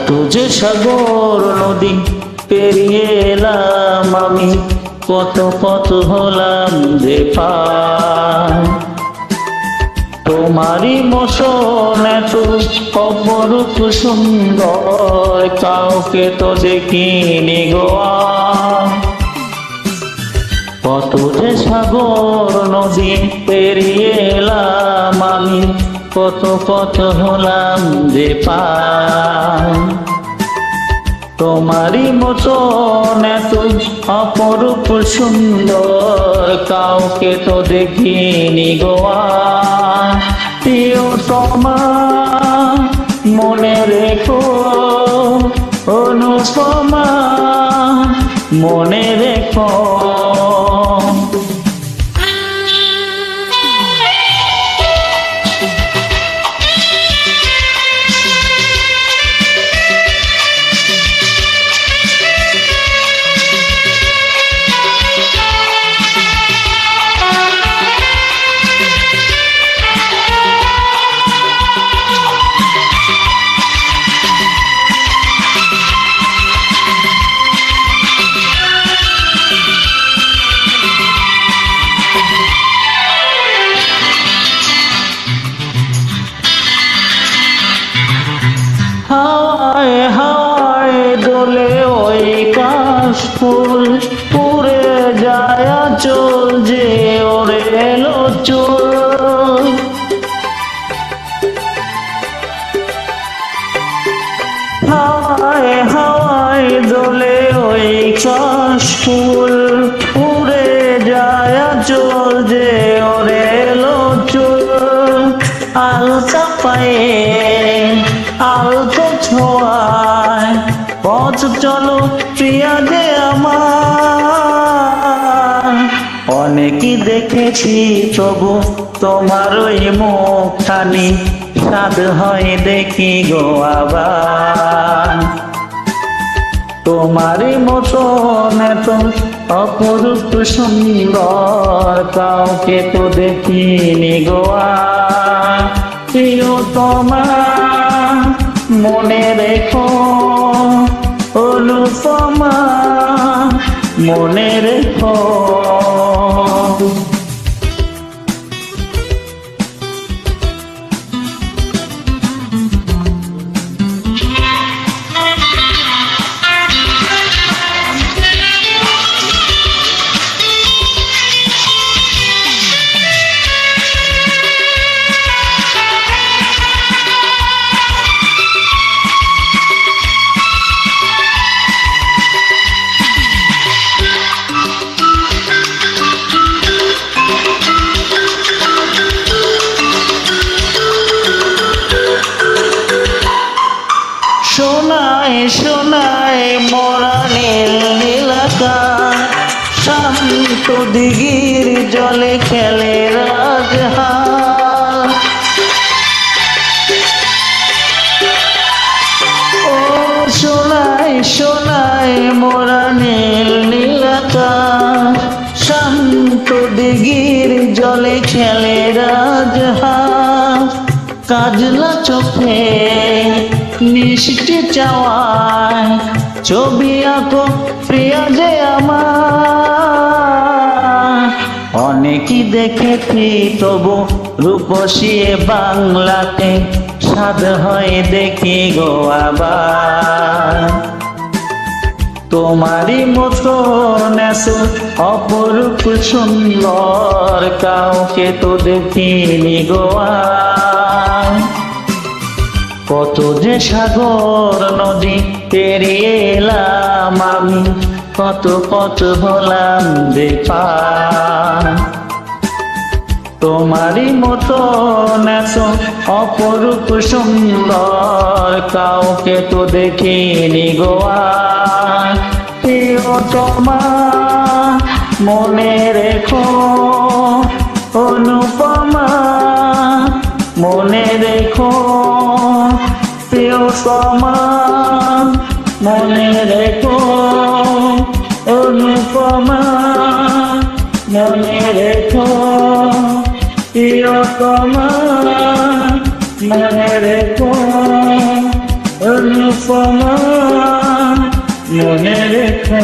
কত যে সাগর নদী পেরিয়ে এলাম আমি, কত কত হলাম যে পার। তোমারই মতন এত অপরূপ সুন্দর কাউকে তো দেখিনি গো আর। কত যে সাগর নদী পেরিয়ে এলাম আমি, কত কত হলাম যে পার। তোমারই মতন এত অপরূপ সুন্দর কাউকে তো দেখিনি গো আর। প্রিয়তমা মনে রেখো, অনুপমা মনে রেখো। হাওয়ায় হাওয়ায় দোলে ওই কাশফুল, পুড়ে যায় আঁচল যে ওরে এলো চুল। হাওয়ায় হাওয়ায় দোলে ওই কাশফুল, পুড়ে যায় আঁচল যে ওরে এলো চুল। আলতা পায়ে আলতো ছোঁয়ায় পথ চলো প্রিয়া যে আমার। অনেকই দেখেছি তবু তোমার ওই মুখখানি, স্বাদ হয় দেখি গো আবার। তোমারই মতন এত অপরূপ সুন্দর কাউকে তো দেখিনি গো আর। প্রিয়তমা মনে রেখো, অনুপমা মনে রেখো। শোনায় শোনায় মোরা নীল নীলাকাশ, শান্ত দিঘির জলে খেলে রাজহাঁস। ও শোনায় শোনায় মোরা নীল নীলাকাশ, শান্ত দিঘির জলে খেলে রাজহাঁস। কাজলা চোখে মিষ্টি চাওয়ায় ছবি আঁকো প্রিয়া যে আমার। অনেকই দেখেছি তবু রূপসী বাংলাতে, স্বাদ হয় দেখি গো আবার। তোমারই মতন এত অপরূপ সুন্দর কাউকে তো দেখিনি গো আর। কত যে সাগর নদী পেরিয়ে এলাম আমি, কত কত হলাম যে পার। তোমারই মতন এত অপরূপ সুন্দর কাউকে তো দেখিনি গো আর। প্রিয়তমা মনে রেখো, অনুপমা মনে রেখো। প্রিয়তমা মনে রেখো, অনুপমা মনে রেখো। প্রিয়তমা মনে রেখো, অনুপমা মনে রেখো